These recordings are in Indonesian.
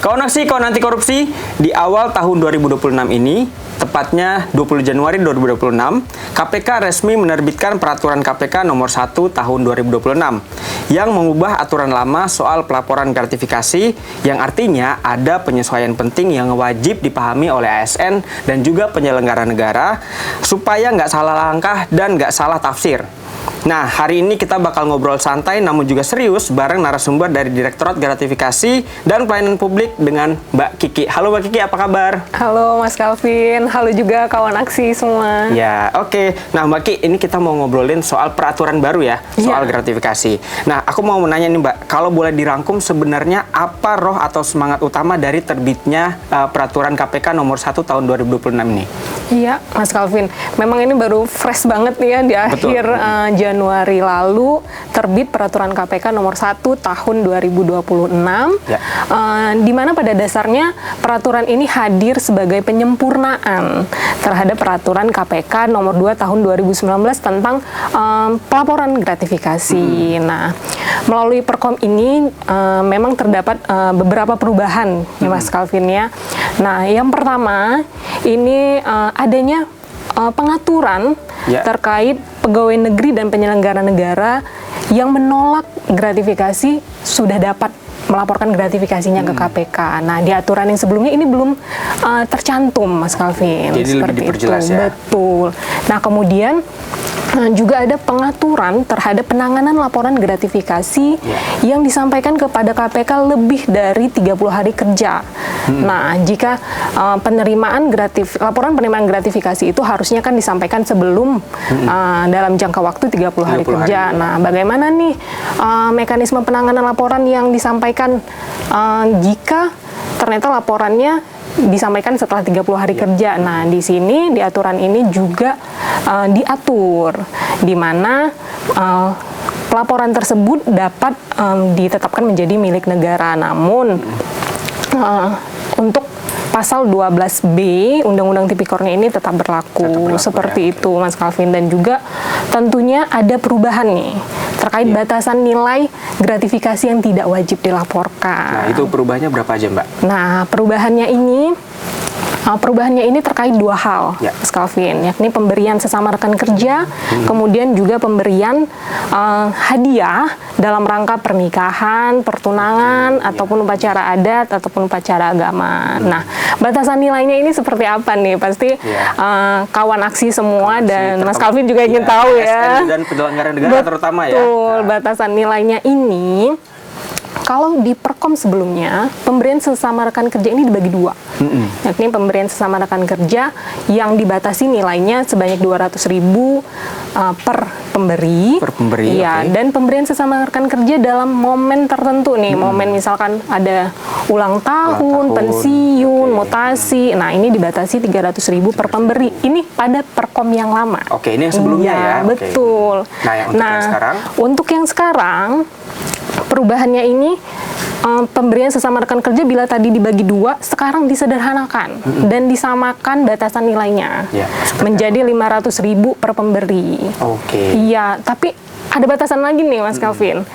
Kawan Aksi, kawan anti korupsi, di awal tahun 2026 ini, tepatnya 20 Januari 2026, KPK resmi menerbitkan Peraturan KPK Nomor 1 Tahun 2026 yang mengubah aturan lama soal pelaporan gratifikasi yang artinya ada penyesuaian penting yang wajib dipahami oleh ASN dan juga penyelenggara negara supaya nggak salah langkah dan nggak salah tafsir. Nah, hari ini kita bakal ngobrol santai namun juga serius bareng narasumber dari Direktorat Gratifikasi dan Pelayanan Publik dengan Mbak Kiki. Halo Mbak Kiki, apa kabar? Halo Mas Calvin, halo juga kawan aksi semua. Ya, oke. Nah Mbak Kiki, ini kita mau ngobrolin soal peraturan baru ya, soal gratifikasi. Nah, aku mau menanya nih Mbak, kalau boleh dirangkum sebenarnya apa roh atau semangat utama dari terbitnya Peraturan KPK Nomor 1 Tahun 2026 ini? Iya, Mas Calvin. Memang ini baru fresh banget nih ya di akhir Januari lalu terbit Peraturan KPK Nomor 1 Tahun 2026. Ya. Di mana pada dasarnya peraturan ini hadir sebagai penyempurnaan terhadap Peraturan KPK Nomor 2 Tahun 2019 tentang pelaporan gratifikasi. Nah, melalui Perkom ini memang terdapat beberapa perubahan ya Mas Calvin ya. Nah, yang pertama ini adanya pengaturan terkait pegawai negeri dan penyelenggara negara yang menolak gratifikasi sudah dapat melaporkan gratifikasinya ke KPK. Nah, di aturan yang sebelumnya ini belum tercantum, Mas Calvin. Jadi seperti lebih diperjelas itu. Ya? Betul. Nah, kemudian juga ada pengaturan terhadap penanganan laporan gratifikasi yang disampaikan kepada KPK lebih dari 30 hari kerja. Nah, jika laporan penerimaan gratifikasi itu harusnya kan disampaikan sebelum dalam jangka waktu 30 hari kerja. Nah, bagaimana nih mekanisme penanganan laporan yang disampaikan jika ternyata laporannya disampaikan setelah 30 hari kerja. Nah, di sini di aturan ini juga diatur di mana pelaporan tersebut dapat ditetapkan menjadi milik negara. Namun untuk pasal 12B Undang-Undang Tipikornya ini tetap berlaku seperti itu Mas Calvin, dan juga tentunya ada perubahan nih terkait batasan nilai gratifikasi yang tidak wajib dilaporkan. Nah, itu perubahannya berapa aja Mbak? Nah, perubahannya ini terkait dua hal, Mas Calvin, yakni pemberian sesama rekan kerja, kemudian juga pemberian hadiah dalam rangka pernikahan, pertunangan, ataupun upacara adat, ataupun upacara agama. Nah, batasan nilainya ini seperti apa nih? Pasti kawan aksi semua dan Mas Calvin juga ingin tahu ya. Dan penyelenggara negara terutama ya. Betul, batasan nilainya ini. Kalau di Perkom sebelumnya, pemberian sesama rekan kerja ini dibagi dua. Yakni pemberian sesama rekan kerja yang dibatasi nilainya sebanyak 200.000 per pemberi. Per pemberi, ya, dan pemberian sesama rekan kerja dalam momen tertentu nih. Momen misalkan ada ulang tahun, pensiun, mutasi. Nah, ini dibatasi 300.000 per pemberi. Ini pada Perkom yang lama. Oke, ini yang sebelumnya ya. Betul. Nah, yang sekarang? Untuk yang sekarang, perubahannya ini pemberian sesama rekan kerja bila tadi dibagi dua, sekarang disederhanakan dan disamakan batasan nilainya menjadi 500.000 per pemberi. Iya, tapi ada batasan lagi nih Mas Calvin.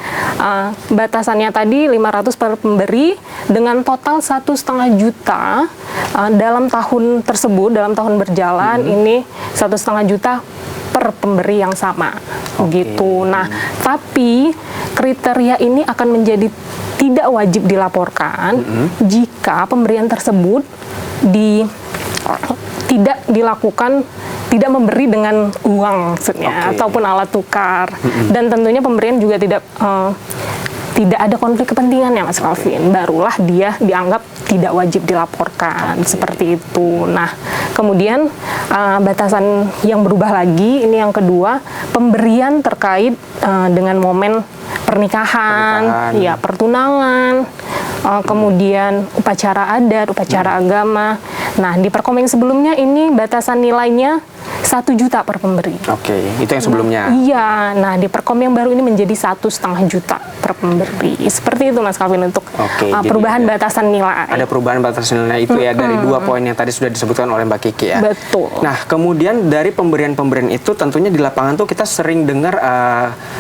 Batasannya tadi 500 per pemberi dengan total 1,5 juta dalam tahun tersebut, dalam tahun berjalan ini 1,5 juta per pemberi yang sama, gitu. Nah, tapi kriteria ini akan menjadi tidak wajib dilaporkan jika pemberian tersebut tidak dilakukan, tidak memberi dengan uang maksudnya, ataupun alat tukar, dan tentunya pemberian juga tidak ada konflik kepentingan ya Mas Calvin, barulah dia dianggap tidak wajib dilaporkan, seperti itu. Nah, kemudian batasan yang berubah lagi, ini yang kedua, pemberian terkait dengan momen pernikahan, ya pertunangan, kemudian upacara adat, upacara agama. Nah, di Perkom yang sebelumnya ini batasan nilainya 1 juta per pemberi. Oke, itu yang sebelumnya. Iya, nah di Perkom yang baru ini menjadi 1,5 juta per pemberi. Seperti itu Mas Calvin untuk perubahan batasan nilai. Ada perubahan batasan nilai itu ya dari 2 poin yang tadi sudah disebutkan oleh Mbak Kiki ya. Betul. Nah, kemudian dari pemberian-pemberian itu tentunya di lapangan tuh kita sering dengar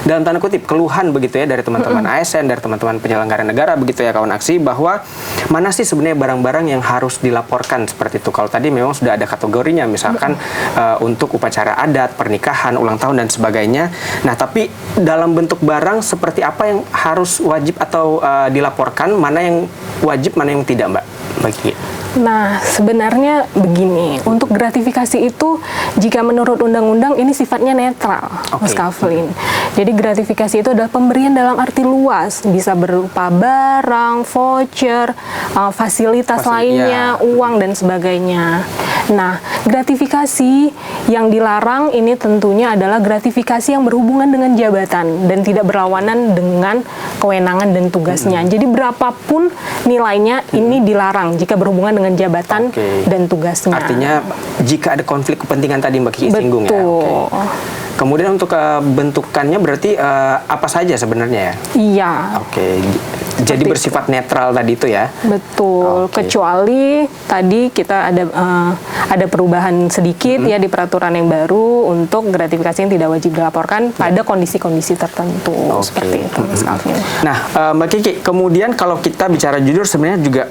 dalam tanda kutip keluhan begitu ya dari teman-teman ASN, dari teman-teman penyelenggara negara begitu ya kawan aksi, bahwa mana sih sebenarnya barang-barang yang harus dilaporkan seperti itu. Kalau tadi memang sudah ada kategorinya, misalkan untuk upacara adat, pernikahan, ulang tahun dan sebagainya. Nah, tapi dalam bentuk barang seperti apa yang harus wajib atau dilaporkan, mana yang wajib, mana yang tidak, Mbak Kiki? Nah, sebenarnya begini, untuk gratifikasi itu jika menurut undang-undang ini sifatnya netral, Mas Calvin. Jadi gratifikasi itu adalah pemberian dalam arti luas, bisa berupa barang, voucher, fasilitas lainnya, uang dan sebagainya. Nah, gratifikasi yang dilarang ini tentunya adalah gratifikasi yang berhubungan dengan jabatan dan tidak berlawanan dengan kewenangan dan tugasnya. Jadi berapapun nilainya ini dilarang jika berhubungan dengan jabatan dan tugasnya. Artinya jika ada konflik kepentingan tadi Mbak Kiki singgung ya. Kemudian untuk bentukannya berarti apa saja sebenarnya ya? Iya. Jadi bersifat netral tadi itu ya? Betul. Kecuali tadi kita ada perubahan sedikit ya di peraturan yang baru untuk gratifikasi yang tidak wajib dilaporkan pada kondisi-kondisi tertentu. Seperti itu, Mas Calvin. Nah, Mbak Kiki, kemudian kalau kita bicara jujur sebenarnya juga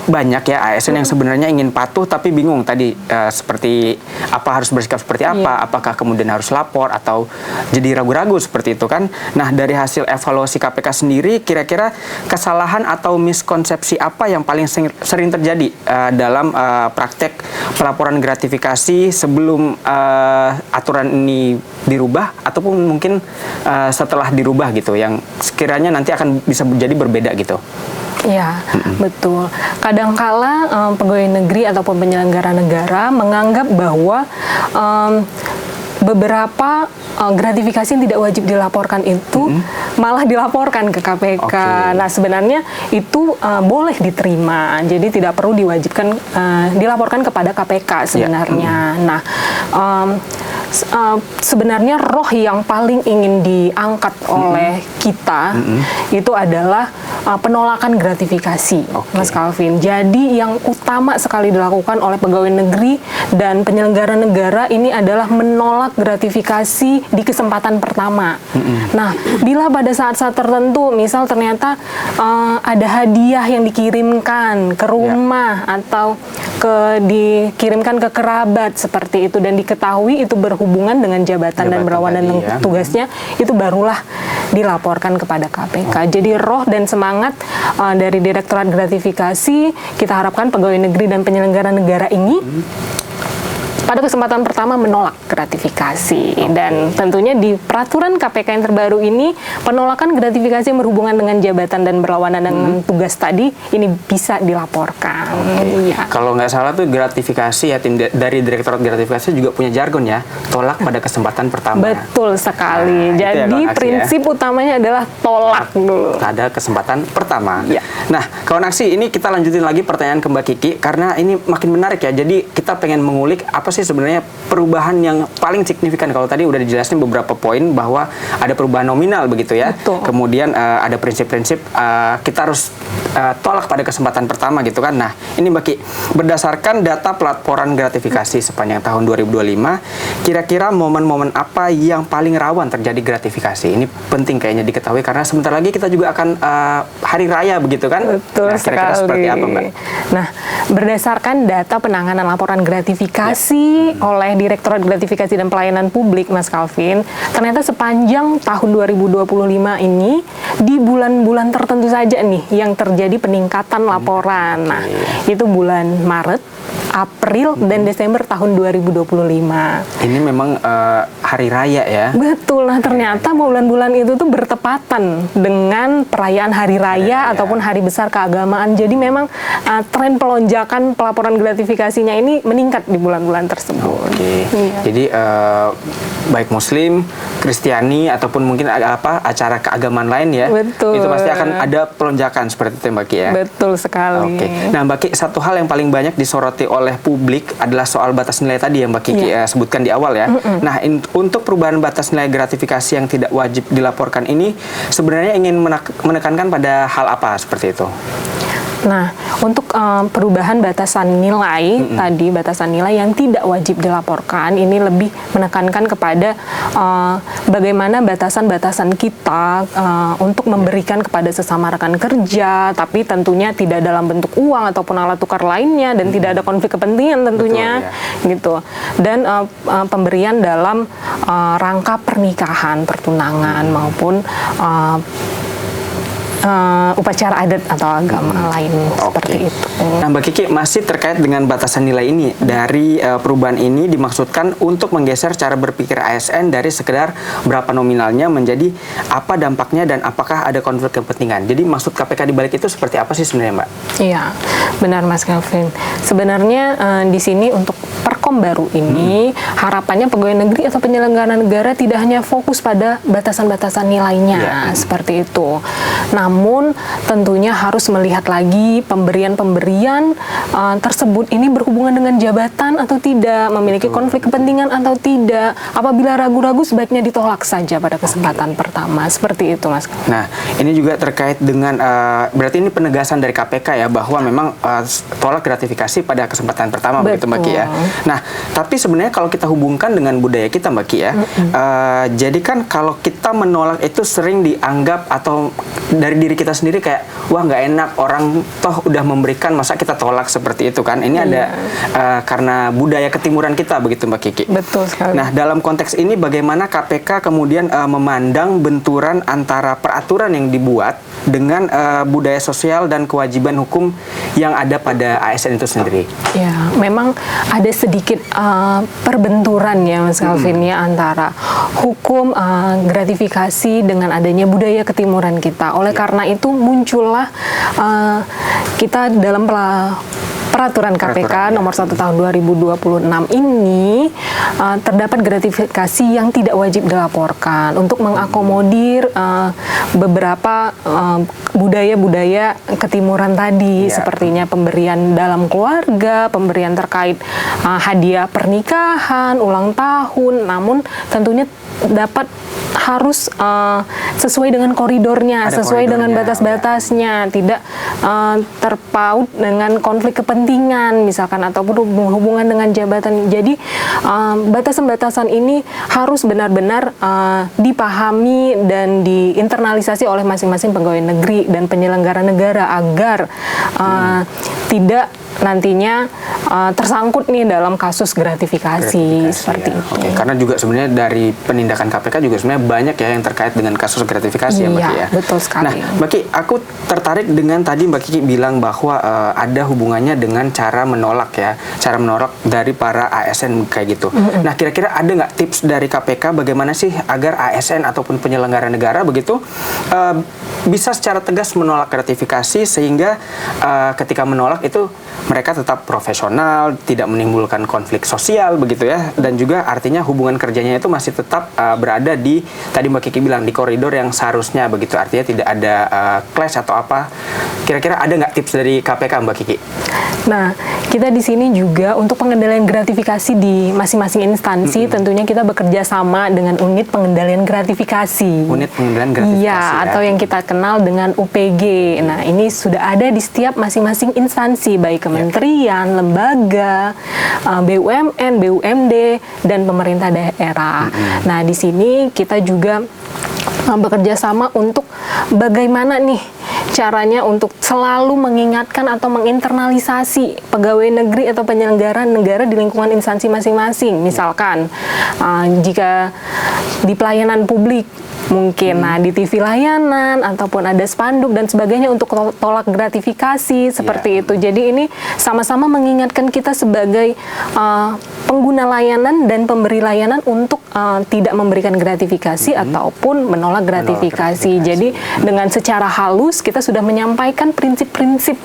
banyak ya ASN yang sebenarnya ingin patuh tapi bingung tadi seperti apa harus bersikap seperti apa, apakah kemudian harus lapor atau jadi ragu-ragu seperti itu kan. Nah, dari hasil evaluasi KPK sendiri kira-kira kesalahan atau miskonsepsi apa yang paling sering terjadi dalam praktek pelaporan gratifikasi sebelum aturan ini dirubah ataupun mungkin setelah dirubah gitu yang sekiranya nanti akan bisa jadi berbeda gitu? Ya, betul. Kadangkala pegawai negeri ataupun penyelenggara negara menganggap bahwa beberapa gratifikasi yang tidak wajib dilaporkan itu malah dilaporkan ke KPK. Nah, sebenarnya itu boleh diterima. Jadi tidak perlu diwajibkan dilaporkan kepada KPK sebenarnya. Nah, sebenarnya roh yang paling ingin diangkat oleh kita itu adalah penolakan gratifikasi, Mas Calvin. Jadi yang utama sekali dilakukan oleh pegawai negeri dan penyelenggara negara ini adalah menolak gratifikasi di kesempatan pertama. Nah, bila pada saat-saat tertentu, misal ternyata ada hadiah yang dikirimkan ke rumah atau dikirimkan ke kerabat seperti itu dan diketahui itu berhubungan dengan jabatan dan berlawanan dengan tugasnya, itu barulah dilaporkan kepada KPK. Jadi roh dan semangat dari Direktorat Gratifikasi, kita harapkan pegawai negeri dan penyelenggara negara ini pada kesempatan pertama menolak gratifikasi. Dan tentunya di peraturan KPK yang terbaru ini, penolakan gratifikasi yang berhubungan dengan jabatan dan berlawanan dengan tugas tadi ini bisa dilaporkan. Kalau nggak salah tuh gratifikasi ya, tim dari Direktorat Gratifikasi juga punya jargon ya, tolak pada kesempatan pertama. Betul sekali. Jadi prinsip utamanya adalah tolak dulu pada kesempatan pertama. Nah, kawan aksi, ini kita lanjutin lagi pertanyaan ke Mbak Kiki karena ini makin menarik ya. Jadi kita pengen mengulik apa sih sebenarnya perubahan yang paling signifikan. Kalau tadi udah dijelasin beberapa poin bahwa ada perubahan nominal begitu ya. Kemudian ada prinsip-prinsip kita harus tolak pada kesempatan pertama gitu kan. Nah, ini Mbak Ki, berdasarkan data pelaporan gratifikasi sepanjang tahun 2025, kira-kira momen-momen apa yang paling rawan terjadi gratifikasi? Ini penting kayaknya diketahui karena sebentar lagi kita juga akan hari raya begitu kan. Betul nah, kira-kira sekali. Seperti apa, Mbak? Nah, berdasarkan data penanganan laporan gratifikasi oleh Direktorat Gratifikasi dan Pelayanan Publik, Mas Calvin, ternyata sepanjang tahun 2025 ini di bulan-bulan tertentu saja nih yang terjadi peningkatan laporan. Nah, itu bulan Maret, April, dan Desember tahun 2025. Ini memang hari raya ya? Betul. Nah, ternyata bulan-bulan itu tuh bertepatan dengan perayaan hari raya ataupun hari besar keagamaan. Jadi memang tren pelonjakan pelaporan gratifikasinya ini meningkat di bulan-bulan tersebut. Jadi baik Muslim, Kristiani ataupun mungkin acara keagamaan lain ya, itu pasti akan ada pelonjakan seperti itu Mbak Ki ya. Betul sekali. Nah Mbak Ki, satu hal yang paling banyak disoroti oleh publik adalah soal batas nilai tadi yang Mbak Kiki sebutkan di awal ya. Nah, untuk perubahan batas nilai gratifikasi yang tidak wajib dilaporkan ini sebenarnya ingin menekankan pada hal apa seperti itu? Nah, untuk perubahan batasan nilai tadi, batasan nilai yang tidak wajib dilaporkan, ini lebih menekankan kepada bagaimana batasan-batasan kita untuk memberikan kepada sesama rekan kerja, tapi tentunya tidak dalam bentuk uang ataupun alat tukar lainnya, dan tidak ada konflik kepentingan tentunya. Betul, ya. Gitu. Dan pemberian dalam rangka pernikahan, pertunangan maupun upacara adat atau agama lain seperti itu. Nah, Mbak Kiki, masih terkait dengan batasan nilai ini, dari perubahan ini dimaksudkan untuk menggeser cara berpikir ASN dari sekedar berapa nominalnya menjadi apa dampaknya dan apakah ada konflik kepentingan. Jadi maksud KPK di balik itu seperti apa sih sebenarnya, Mbak? Iya, benar Mas Kelvin. Sebenarnya di sini untuk Perkom baru ini harapannya pegawai negeri atau penyelenggara negara tidak hanya fokus pada batasan-batasan nilainya seperti itu. Namun tentunya harus melihat lagi pemberian-pemberian tersebut ini berhubungan dengan jabatan atau tidak, memiliki konflik kepentingan atau tidak. Apabila ragu-ragu sebaiknya ditolak saja pada kesempatan pertama. Seperti itu, Mas. Nah, ini juga terkait dengan berarti ini penegasan dari KPK ya, bahwa memang tolak gratifikasi pada kesempatan pertama. Betul. Begitu Mbak Ki ya. Nah, tapi sebenarnya kalau kita hubungkan dengan budaya kita Mbak Ki ya, jadi kan kalau kita menolak itu sering dianggap atau dari diri kita sendiri kayak, wah nggak enak, orang toh udah memberikan, masa kita tolak seperti itu kan. Ini ada karena budaya ketimuran kita begitu Mbak Kiki. Betul sekali. Nah, dalam konteks ini bagaimana KPK kemudian memandang benturan antara peraturan yang dibuat dengan budaya sosial dan kewajiban hukum yang ada pada ASN itu sendiri? Ya, memang ada sedikit perbenturan ya Mas Calvin ya, antara hukum gratifikasi dengan adanya budaya ketimuran kita. Oleh karena itu muncullah kita dalam Peraturan KPK nomor 1 tahun 2026 ini terdapat gratifikasi yang tidak wajib dilaporkan untuk mengakomodir beberapa budaya-budaya ketimuran tadi, sepertinya pemberian dalam keluarga, pemberian terkait hadiah pernikahan, ulang tahun, namun tentunya dapat harus sesuai dengan koridornya, sesuai dengan batas-batasnya, tidak terpaut dengan konflik kepentingan misalkan ataupun hubungan dengan jabatan. Jadi batasan-batasan ini harus benar-benar dipahami dan diinternalisasi oleh masing-masing pegawai negeri dan penyelenggara negara agar tidak nantinya tersangkut nih dalam kasus gratifikasi seperti itu. Oke, karena juga sebenarnya dari penindakan KPK juga sebenarnya banyak ya yang terkait dengan kasus gratifikasi ya Mbak Kiki ya. Betul sekali. Nah, Mbak Kiki, aku tertarik dengan tadi Mbak Kiki bilang bahwa ada hubungannya dengan cara menolak ya, cara menolak dari para ASN kayak gitu. Nah, kira-kira ada nggak tips dari KPK bagaimana sih agar ASN ataupun penyelenggara negara begitu bisa secara tegas menolak gratifikasi sehingga ketika menolak itu mereka tetap profesional, tidak menimbulkan konflik sosial begitu ya, dan juga artinya hubungan kerjanya itu masih tetap berada di, tadi Mbak Kiki bilang, di koridor yang seharusnya begitu, artinya tidak ada clash atau apa. Kira-kira ada nggak tips dari KPK Mbak Kiki? Nah, kita di sini juga untuk pengendalian gratifikasi di masing-masing instansi, tentunya kita bekerja sama dengan unit pengendalian gratifikasi. Unit pengendalian gratifikasi ya, atau yang kita kenal dengan UPG. Nah, ini sudah ada di setiap masing-masing instansi, baik kementerian, lembaga, BUMN, BUMD, dan pemerintah daerah. Nah, di sini kita juga bekerja sama untuk bagaimana nih caranya untuk selalu mengingatkan atau menginternalisasi pegawai negeri atau penyelenggara negara di lingkungan instansi masing-masing. Misalkan jika di pelayanan publik mungkin, di TV layanan ataupun ada spanduk dan sebagainya untuk tolak gratifikasi seperti itu. Jadi ini sama-sama mengingatkan kita sebagai pengguna layanan dan pemberi layanan untuk tidak memberikan gratifikasi ataupun menolak gratifikasi. Jadi dengan secara halus kita sudah menyampaikan prinsip-prinsip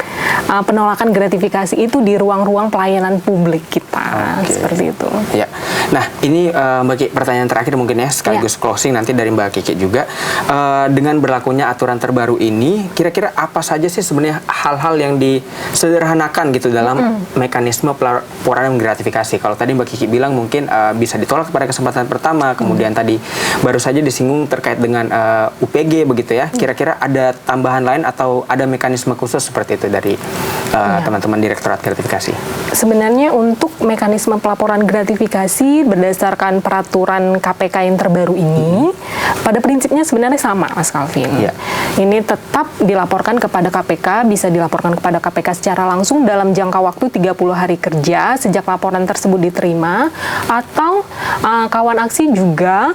penolakan gratifikasi itu di ruang-ruang pelayanan publik kita. Seperti itu. Ya. Nah, ini Mbak Kiki, pertanyaan terakhir mungkin ya, sekaligus closing nanti dari Mbak Kiki juga. Dengan berlakunya aturan terbaru ini, kira-kira apa saja sih sebenarnya hal-hal yang disederhanakan gitu dalam mekanisme pelaporan gratifikasi? Kalau tadi Mbak Kiki bilang mungkin bisa ditolak pada kesempatan pertama, kemudian tadi baru saja disinggung terkait dengan UPG begitu ya. Kira-kira ada tambahan lain atau ada mekanisme khusus seperti itu dari teman-teman Direktorat Gratifikasi? Sebenarnya untuk mekanisme pelaporan gratifikasi berdasarkan peraturan KPK yang terbaru ini, pada prinsipnya sebenarnya sama, Mas Calvin. Ini tetap dilaporkan kepada KPK, bisa dilaporkan kepada KPK secara langsung dalam jangka waktu 30 hari kerja sejak laporan tersebut diterima, atau kawan aksi juga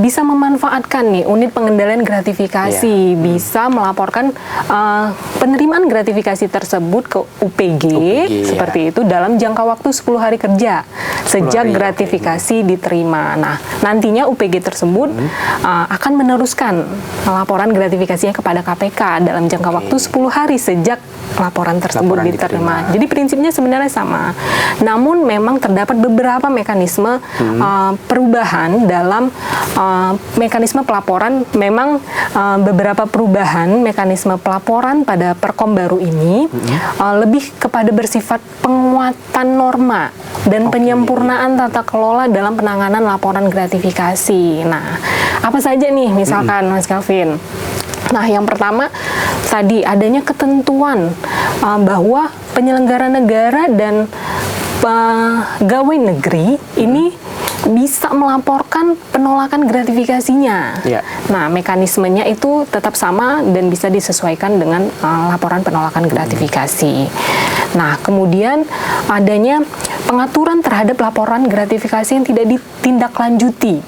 bisa memanfaatkan nih unit pengendalian gratifikasi, bisa melaporkan penerimaan gratifikasi tersebut ke UPG seperti itu dalam jangka waktu 10 hari kerja sejak gratifikasi diterima. Nah, nantinya UPG tersebut akan meneruskan laporan gratifikasinya kepada KPK dalam jangka waktu 10 hari sejak laporan tersebut diterima. Jadi prinsipnya sebenarnya sama. Namun memang terdapat beberapa mekanisme perubahan dalam mekanisme pelaporan. Memang beberapa perubahan mekanisme pelaporan pada Perkom baru ini lebih kepada bersifat penguatan norma dan penyempurnaan tata kelola dalam penanganan laporan gratifikasi. Nah, apa saja nih misalkan Mas Calvin? Nah, yang pertama tadi adanya ketentuan bahwa penyelenggara negara dan pegawai negeri ini bisa melaporkan penolakan gratifikasinya. Nah, mekanismenya itu tetap sama dan bisa disesuaikan dengan laporan penolakan gratifikasi. Nah, kemudian adanya pengaturan terhadap laporan gratifikasi yang tidak ditindaklanjuti.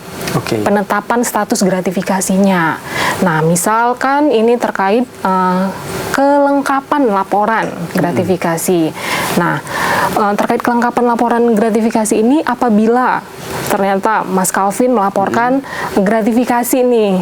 Penetapan status gratifikasinya. Nah, misalkan ini terkait kelengkapan laporan gratifikasi. Nah, terkait kelengkapan laporan gratifikasi ini apabila ternyata Mas Calvin melaporkan gratifikasi nih.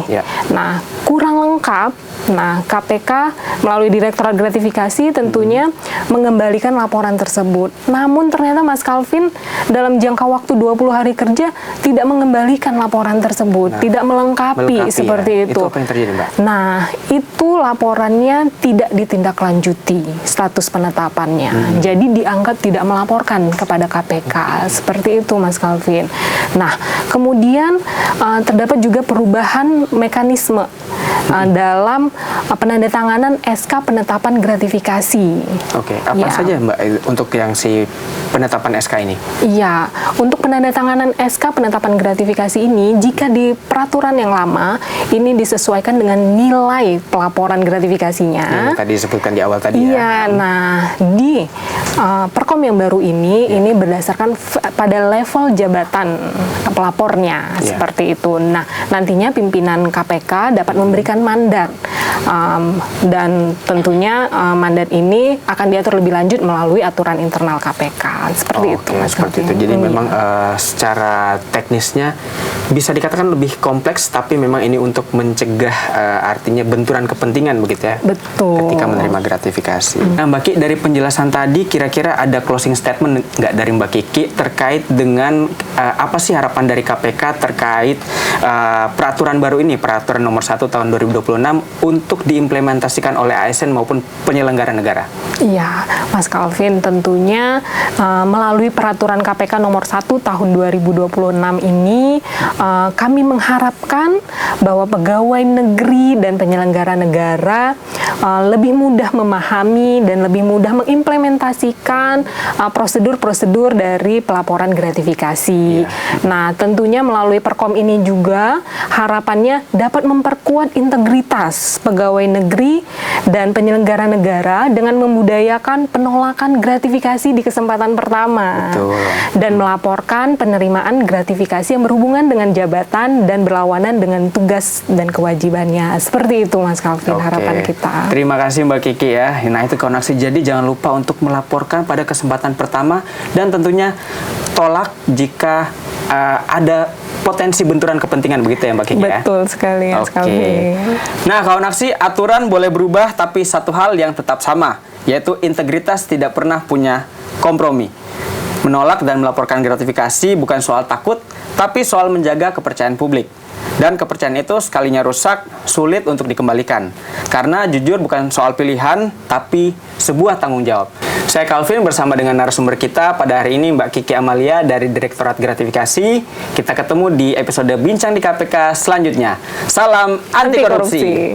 Nah, kurang lengkap. Nah, KPK melalui Direktorat Gratifikasi tentunya mengembalikan laporan tersebut. Namun ternyata Mas Calvin dalam jangka waktu 20 hari kerja tidak mengembalikan laporan tersebut, tidak melengkapi seperti itu. Itu apa yang terjadi, Mbak? Nah, itu laporannya tidak ditindaklanjuti status penetapannya. Jadi dianggap tidak melaporkan kepada KPK. Seperti itu, Mas Calvin. Nah, kemudian terdapat juga perubahan mekanisme dalam penandatanganan SK penetapan gratifikasi. Apa saja Mbak untuk yang si penetapan SK ini? Iya, untuk penandatanganan SK penetapan gratifikasi ini, jika di peraturan yang lama ini disesuaikan dengan nilai pelaporan gratifikasinya. Yang tadi disebutkan di awal tadi ya. Nah di Perkom yang baru ini berdasarkan pada level jabatan pelapornya seperti itu. Nah, nantinya pimpinan KPK dapat memberikan mandat dan tentunya mandat ini akan diatur lebih lanjut melalui aturan internal KPK seperti itu. Seperti itu. Jadi memang secara teknisnya bisa dikatakan lebih kompleks, tapi memang ini untuk mencegah artinya benturan kepentingan begitu ya. Betul. Ketika menerima gratifikasi. Nah, Mbak Kiki, dari penjelasan tadi kira-kira ada closing statement nggak dari Mbak Kiki terkait dengan apa sih harapan dari KPK terkait peraturan baru ini, peraturan nomor 1 tahun 2026 untuk diimplementasikan oleh ASN maupun penyelenggara negara? Iya, Mas Calvin, tentunya melalui peraturan KPK nomor 1 tahun 2026 ini kami mengharapkan bahwa pegawai negeri dan penyelenggara negara lebih mudah memahami dan lebih mudah mengimplementasikan prosedur-prosedur dari pelaporan gratifikasi. Nah, tentunya melalui Perkom ini juga harapannya dapat memperkuat integritas pegawai negeri dan penyelenggara negara dengan membudayakan penolakan gratifikasi di kesempatan pertama. Betul. Dan melaporkan penerimaan gratifikasi yang berhubungan dengan jabatan dan berlawanan dengan tugas dan kewajibannya. Seperti itu Mas Calvin, harapan kita. Terima kasih Mbak Kiki ya. Nah itu koneksi. Jadi jangan lupa untuk melaporkan pada kesempatan pertama dan tentunya tolak jika ada potensi benturan kepentingan, begitu ya Mbak Kiki ya? Betul sekali Mas Calvin. Nah kawan aksi, aturan boleh berubah tapi satu hal yang tetap sama, yaitu integritas tidak pernah punya kompromi. Menolak dan melaporkan gratifikasi bukan soal takut, tapi soal menjaga kepercayaan publik. Dan kepercayaan itu sekalinya rusak, sulit untuk dikembalikan. Karena jujur bukan soal pilihan, tapi sebuah tanggung jawab. Saya Calvin bersama dengan narasumber kita pada hari ini Mbak Kiki Amalia dari Direktorat Gratifikasi. Kita ketemu di episode Bincang di KPK selanjutnya. Salam anti korupsi.